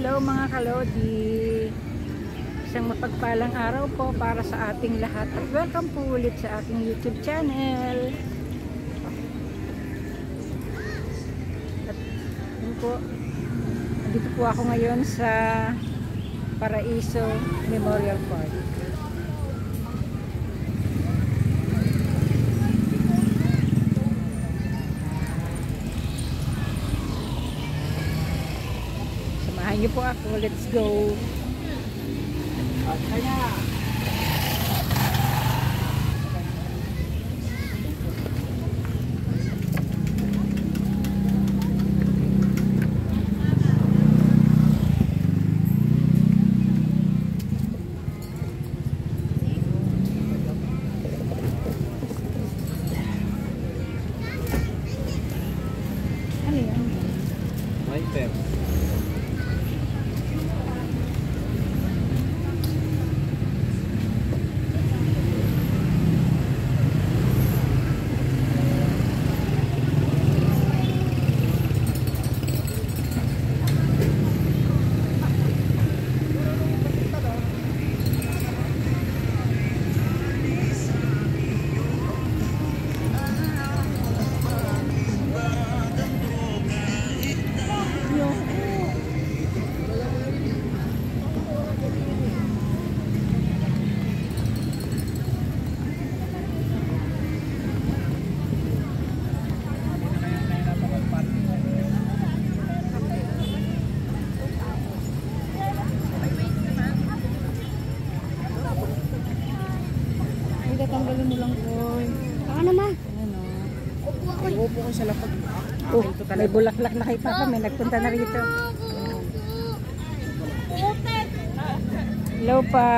Hello mga kalodi. Isang mapagpalang araw po para sa ating lahat at welcome po ulit sa aking YouTube channel. At yun po, dito po ako ngayon sa Paraiso Memorial Park. Samahan niyo po ako, let's go. Ano yan? Wiper. Tatanggalin mo lang ko. Ano naman? Upo ko sa lapag. Oh, may bulaklak na kay Papa. May nagpunta na rito. Hello pa.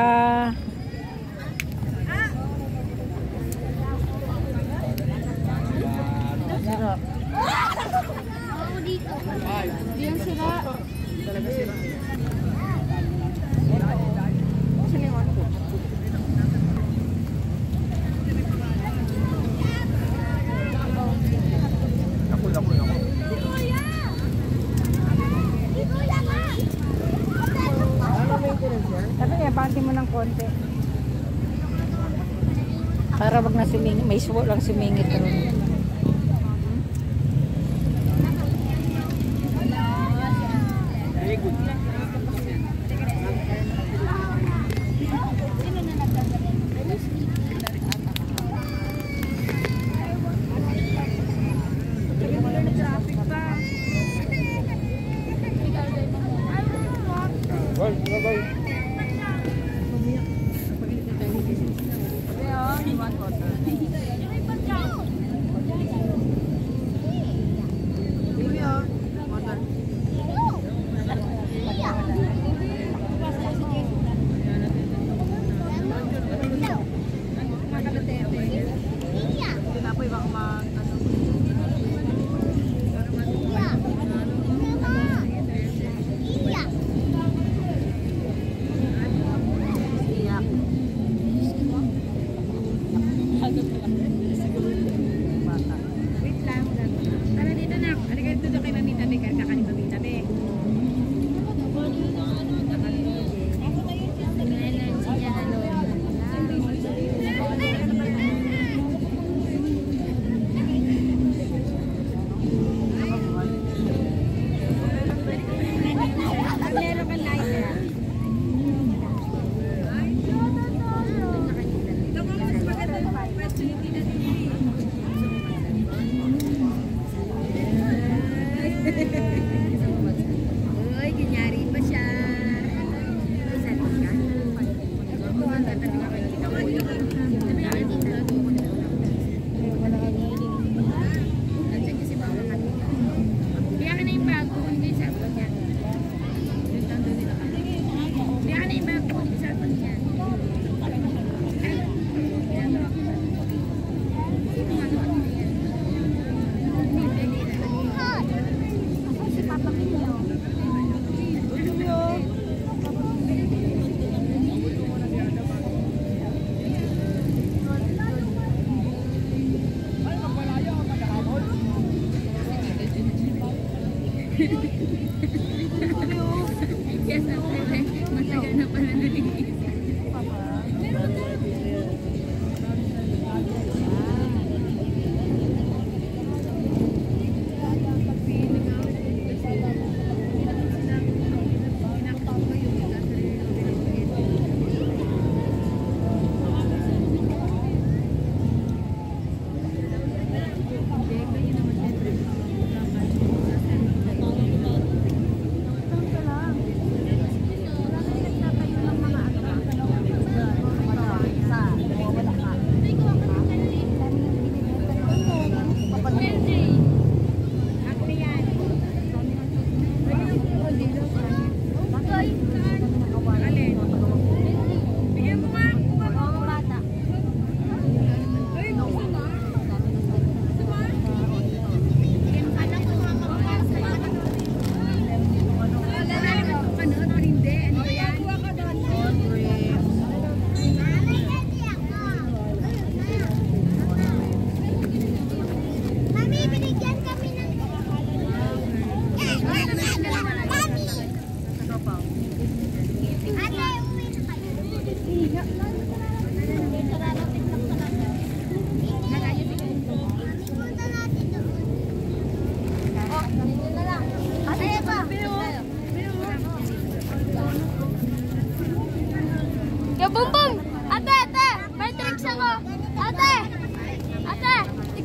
Sira. Ako dito. Diyan sila. Talaga sila. Sabi niya, panti mo ng konti. Para wag na sumingit. May suwo lang sumingit ron. Very good.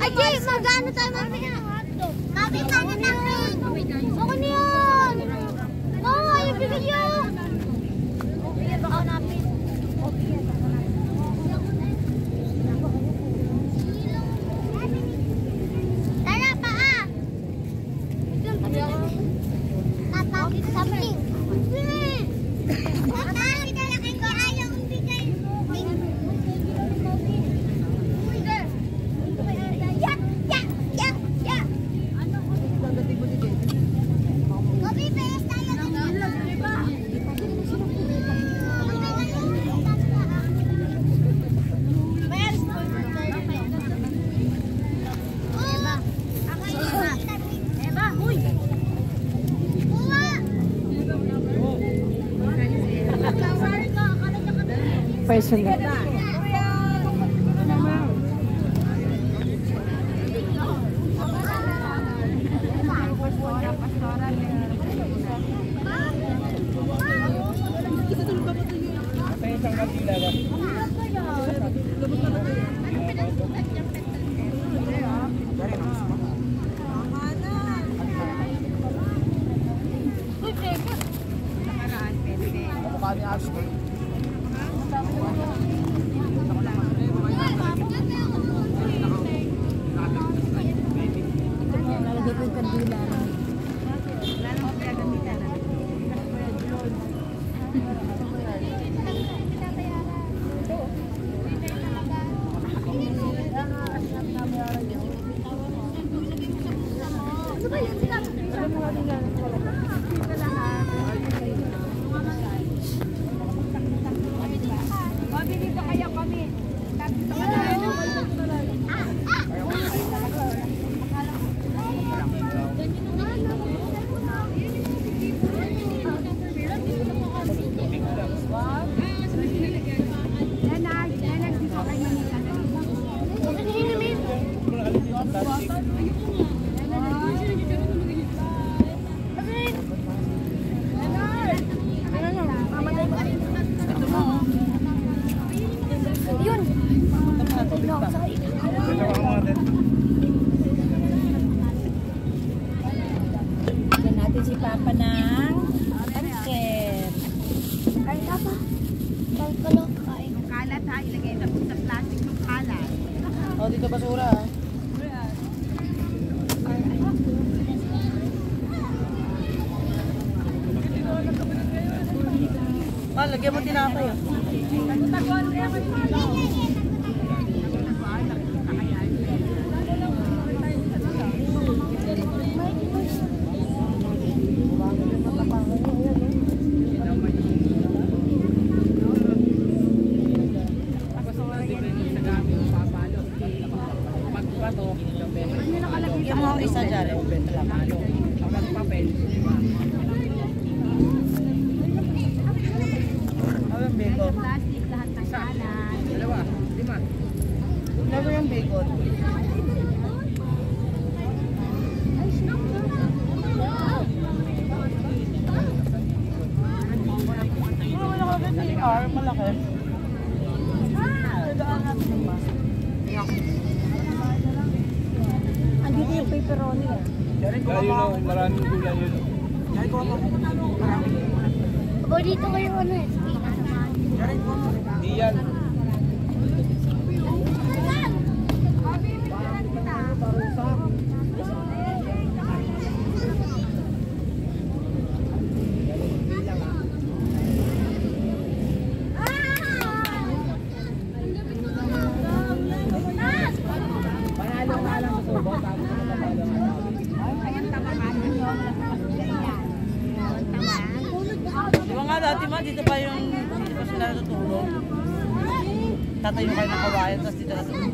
Aji, magano tayo mamaya? Mami, tayo natin. Ako niyan. Oo, ibigay niyo. Okay, baka napin. Tara pa ah. Tata, something. Tata, kinalaki ko ayaw bigay. Personal. Sa isang kandila ba? Kamukha ni Ashley. Nalagay ko yung kandila. Bigyan natin si Papa ng pansit. Ay, Papa. Kalkalok. Kalat ha, ilagay na po sa plastic ng kalat. Oh, dito basura ah. Ah, lagyan mo tinapay ah. Bigyan mo ako isa dyan. Ano yung bacon? Plastic lahat ng kalat. Dalawa, 5. Ano yung bacon? Wala ka ba CR? Malaki. Daan natin ba? Andito yung pepperoni ah. Ayun, maraming gulay yun. Abo, dito kayo ano eh. Di yan. Di ba nga dati ma, dito pa yung dito pa sila natutulog. Tatayo kayo ng kawayan, tapos dito natutulog.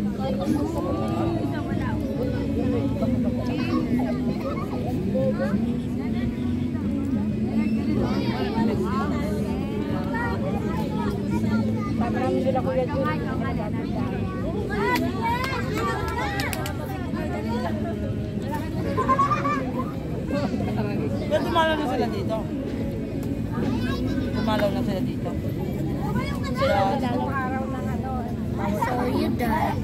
Marami sila kuya dyan. Pero dumalaw na sila dito. Dumalaw na sila dito. Sila, Dalawang araw ng ano. So you die.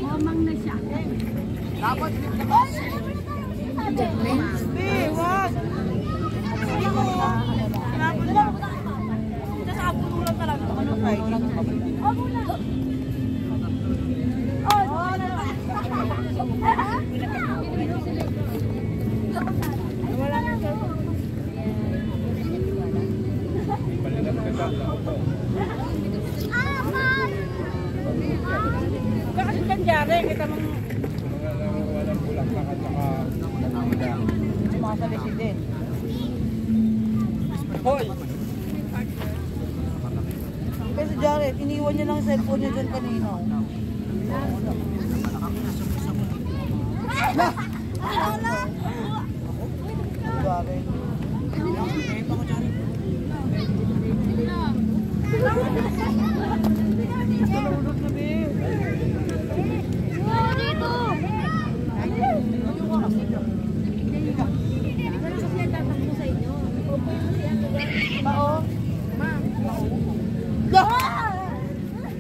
Momang na siya. Dapat. Hindi, wag. Hindi ko. Hinapon na. Ito sa aputulan talaga. Ano Friday? Kasi dyan dyan, kita mong Walang bulaklak at saka Mga salisi din. Hoy! Kasi Jared, iniwan niya lang ang cellphone niya dyan kanina. Jared. Nalulot na, be. Dito!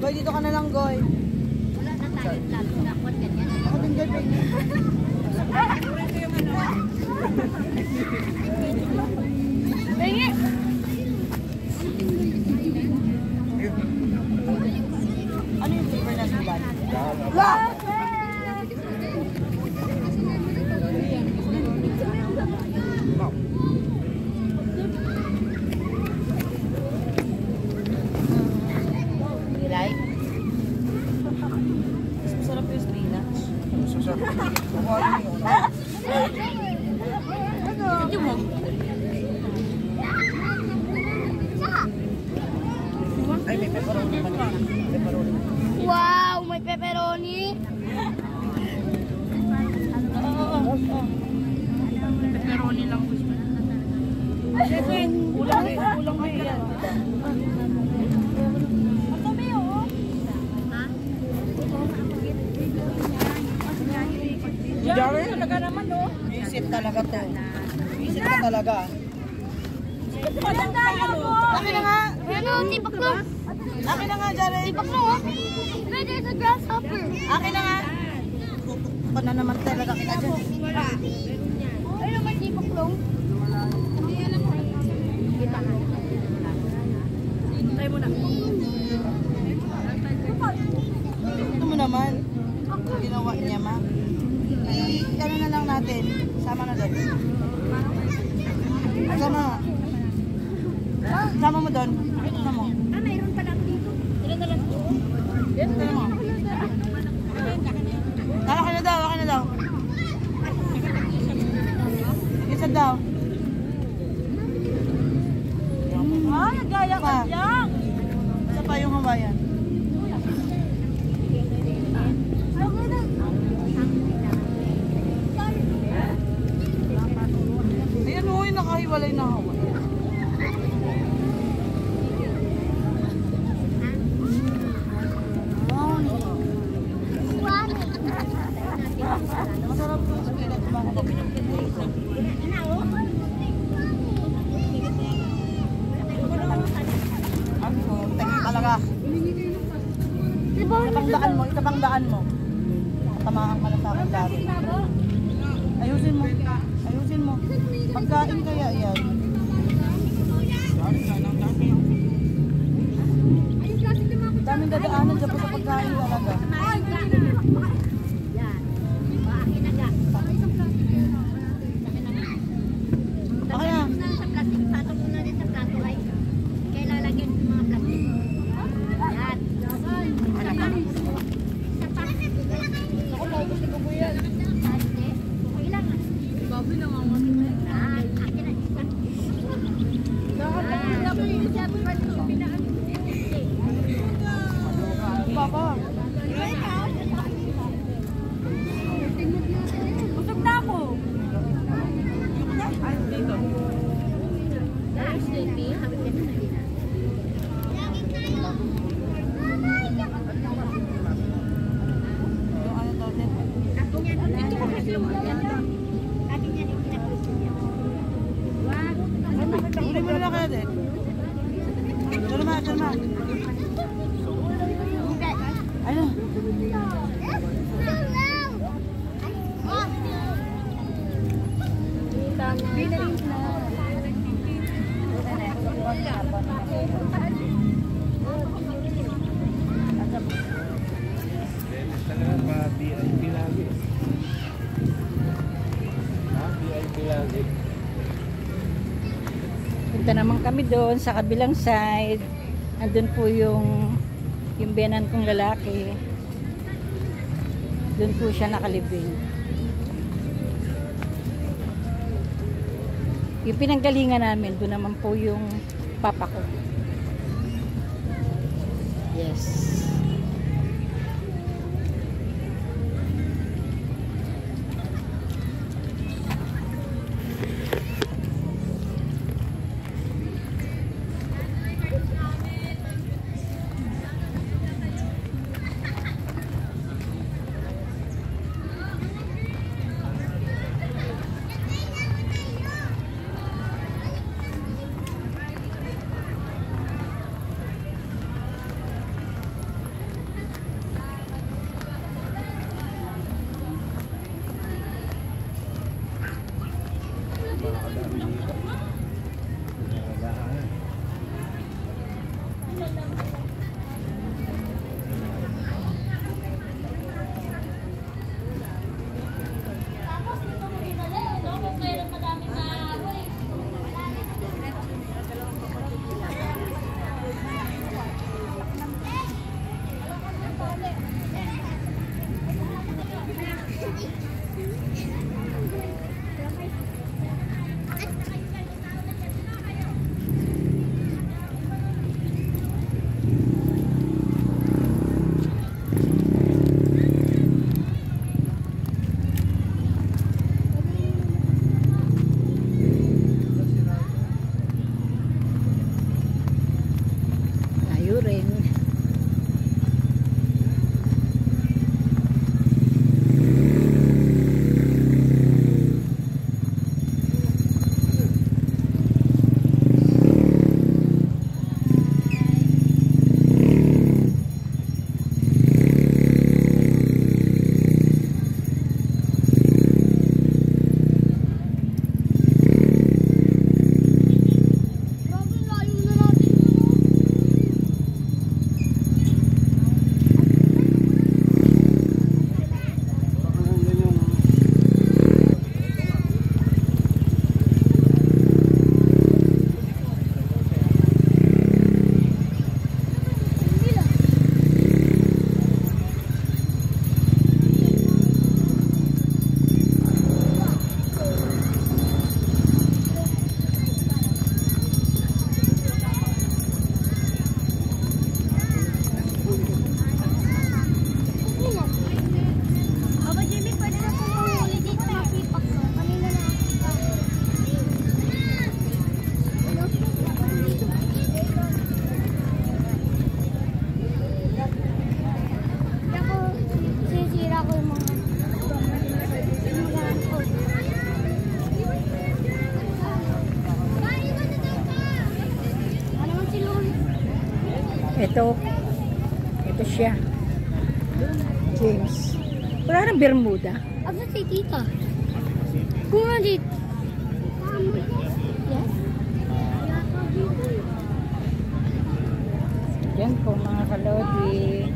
Goy, dito ka na lang, Goy. Wala na tayong lalo na kwan ganyan. Ako din, Goy, pwede. Bengi! Ano yung flavor na sulan? Nilay? Mas masarap yung spinach. Hindi mo. Ay, may pepperoni man. Pepperoni. Wow! May pepperoni! pepperoni lang gusto. Kulang na yan. Diyan, talaga naman, no? Visit talaga to. Visit ka talaga. Akin na nga. Ano? Tipak lang! Akin na nga, Jared. Tipak lang, oh! Pwede sa grasshopper! Akin na nga. Ako na naman talaga kita dyan. Ano may tipak lang? Tayo mo na. Ito mo naman. Ginawa niya, ma. Ano na lang natin. Sama na doon. Sama. Sama mo doon. Sama mo. Mayroon pa lang dito. Ilan na lang dito? Sama mo. Akin na daw, akin na daw. Isa daw. Ay, nagaya ka dyan. Isa pa yung Hawaiian. Ayan o, yung nakahiwalay na Hawaiian. Masarap yung spinach ba? Ano? Tingin talaga. Itabang daan mo. Tamahan ka na sa akin dati. Ayusin mo. Ayusin mo. Pagkain kaya yan. Daming dadaanan dyan pa sa pagkain talaga. Okay na. Sa plastic, patong mo na rin sa plato ay kaya lalagyan ng mga plastic. Yan. Ano pa? Ako na, gusto ko yan. Okay lang. Babi na nga akin na isa. Lahat na pinapin siya. Pinaan. Papa. Busog na ako. Ay, dito. Yung ano daw din. Dito ko kasi yung akin yan yung pinag-gusto niya. Uli mo na kaya din. Diyan naman. Ano? VIP lagi. Ha? VIP lagi. Punta naman kami doon sa kabilang side. Andun po yung biyanan kong lalaki. Doon po siya nakalibing. Yung pinanggalingan namin, doon naman po yung papa ko. Yes. Ito siya. James. Wala nang Bermuda. Asa si tita? Kung nga dito. Yes? Yan po mga kalodi.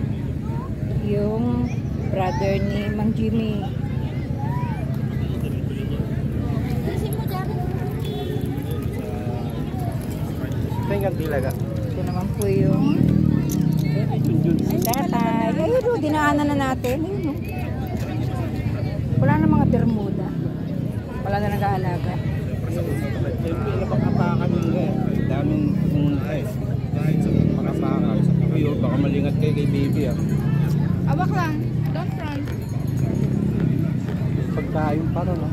Yung brother ni Mang Jimmy. Tingnan talaga. Ito naman po yung tatay. Ayun o, dinaanan na natin. Ayun o. Wala na mga Bermuda. Wala na nag-aalaga. Siyempre, napakapakan nila eh. Daming pumunta eh. Napakapakan. Kayo, baka malingat kayo kay baby ah. Abak lang. Don't run. Pagkain pa rin ah.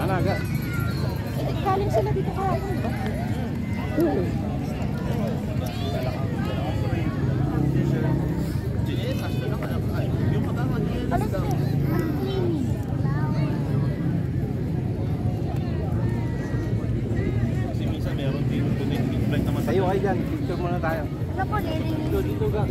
Alaga. Kaling sila dito kain, di ba? Oo. Tayo kayo dyan. Picture muna tayo. Ano po, nilinis? Dito ka.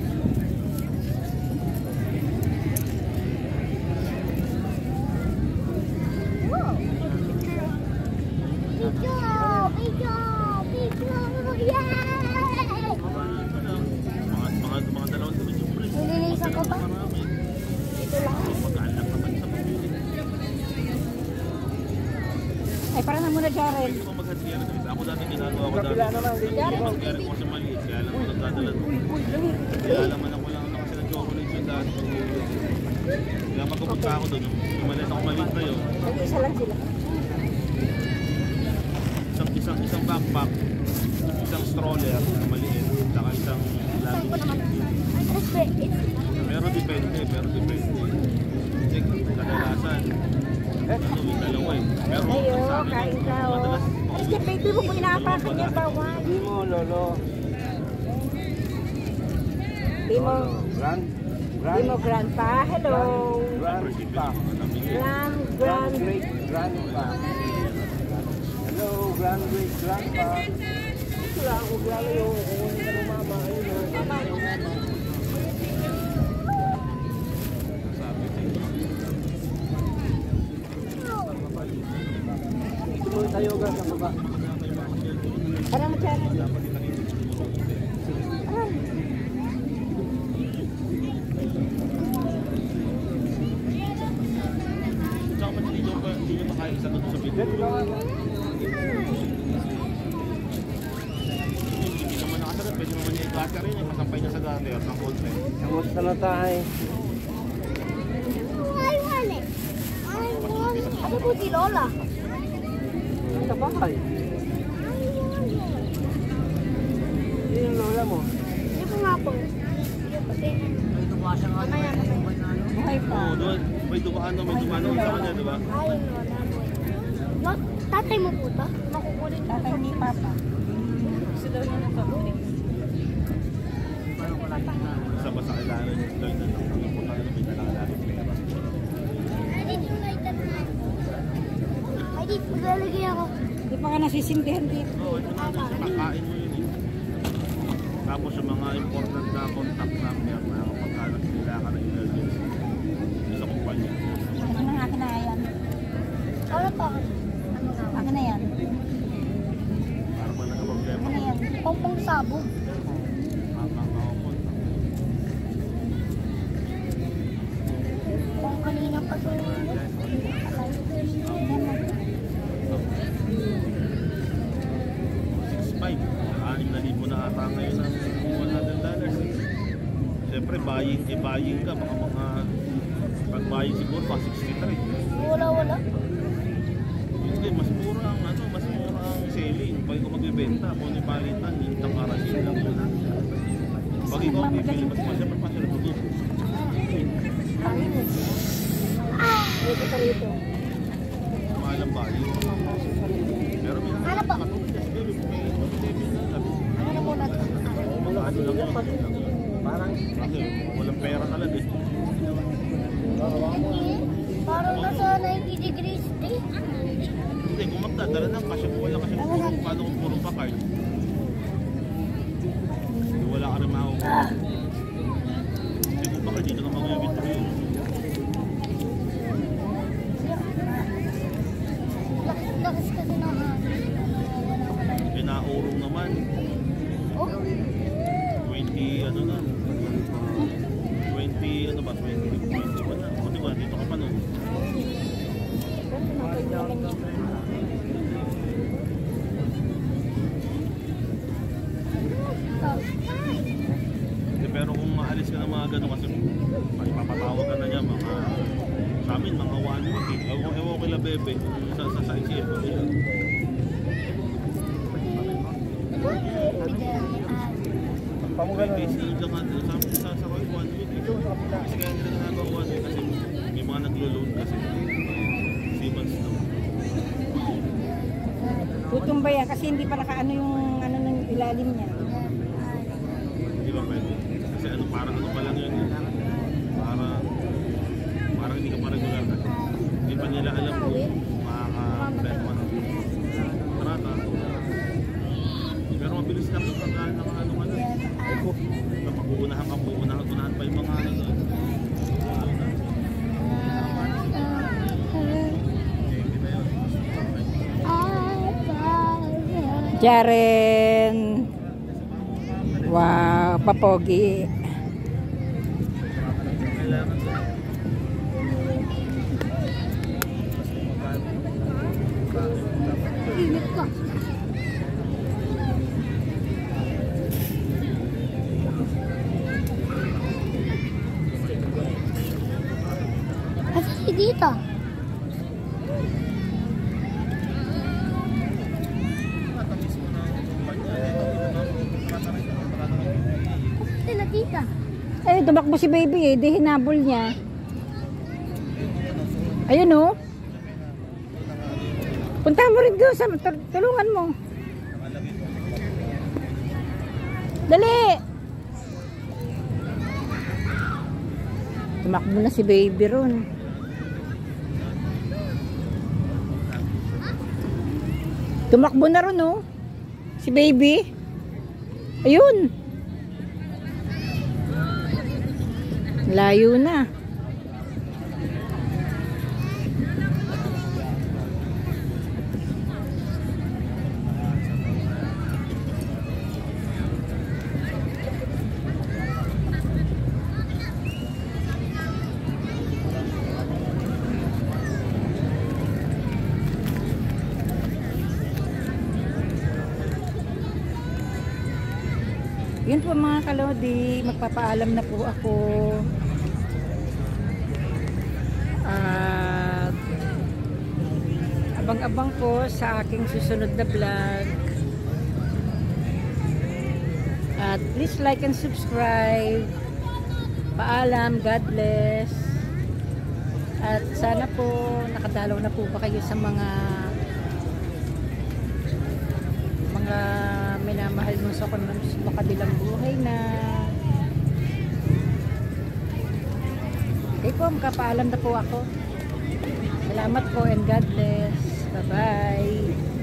Nilinisan ko ba? Ay, para na muna, Jaren. Pwede mo maghatiyan na kasi ako dati ginagawa ko dati. Kapila naman. Mag-carry ko sa maliit, kaya lang ako nagdadala doon. Kaya laman ako lang kasi ng chocolate yung dati. Kaya pagkapunta ako doon, umalis ako maliit na yun. Nag-isa lang sila. Isang backpack, isang stroller na maliit, saka isang luggage. Pero depende. Kasi kadalasan, yung dalawa eh. Pero Ayo, sa akin, kain ka, oh. madalas, Ay, siya, baby mo, kung inaapakan niya, bawal. Di mo, lolo. Di mo, grandpa. Hello. Grandpa. Grand. Great grandpa. Hello, great grandpa. Wala ako lalayo. Kung ka ng mama, ayun o. Ito mo tayo ga sa baba. Para mo, Jaren. Tsaka pati hindi nyo makain sa doon sa video. Hindi naman nakasagot, pwede naman niya i-gata rin, kasampay niya sa gutter ng konti. Kamusta na tayo? I want it. Ano po si Lola? Ang tabahay. Yun yung lola mo. Hindi po nga po. Buhay pa. Oo, doon. May dumaan sa kanya, di ba? Ay, Lola po. Tatay mo po ito? Makukulit Tatay ni Papa. Gusto daw niya ng pabalik. Sa basa kailangan yung Lloyd na punta na may nalakalari pera. I did you like that man? I did. Maglalagay ako. Hindi pa nga nasisindihan dito. Oo, ito na sa pakain mo yun eh. Tapos yung mga important na contact number na kapag nila ka na emergency sa kumpanya. Ano nga akin na yan? Ano pa? Akin na yan. Para pag nagka-problema Ano yan? Pompong sabog. Kung kanina pa ito. 6,500 na ata ngayon ng $100. Siyempre, buying ka, baka mga pag-buying siguro, pa 63. Wala. Hindi, mas mura ang selling. Pag ikaw magbibenta, kung ano yung palitan, yung takarasin lang yun. Pag ikaw bibili, mas siyempre pa sila tutup. Dito ka rito. Mahal ang buying. Pero may Ano ba? Ano muna ito? ano lang yun. Parang Kasi walang pera talaga eh. Parang nasa 90 degrees day. Hindi, kung magdadala ng kasi wala kasi paano kung puro pa card. Wala ka rin makukuha. Kasi kung baka dito ka mag-withdraw. Lakas kasi na Pinaurong naman. Oh, 20 ano na. 20 ano ba? 20 ba na? O diba, dito ka pa nun. Pero kung maalis ka ng mga gano'n kasi ipapatawag ka na niya mga sa amin mga 1 week eh. Ewan ko kila bebe sa ICF nila. pamugano. May case lang nga sa amin sa 1 week eh. Kasi kaya nila nagagawa 1 week kasi may mga naglo-load kasi 3 months na. Tutumbay yan kasi hindi pa nakaano yung ano ng ilalim niya. Hindi ba pwede? Kasi ano, parang ano pa lang yun. Parang hindi ka pa regular na. Hindi pa nila alam kung makaka-bento ka ng kontrata. Pero mabilis lang yung pagkaan ng ano. Kapag uunahan pa yung mga ano doon. Hindi na yun. Jaren. Wow, papogi. Kailangan to. Mas magkano. tita. Sila tita. Eh, tumakbo si baby eh. Di hinabol niya. Ayun oh. Punta mo rin doon sa tulungan mo. Dali! Tumakbo na si baby ron. Tumakbo na ron oh. Si baby. Ayun. Layo na. Yun po mga kalodi, magpapaalam na po ako. At abang-abang po sa aking susunod na vlog. At please like and subscribe. Paalam, God bless. At sana po nakadalaw na po ba kayo sa mga minamahal mo sa kabilang buhay na. Okay po, magpapaalam na po ako. Salamat po and God bless. Bye-bye.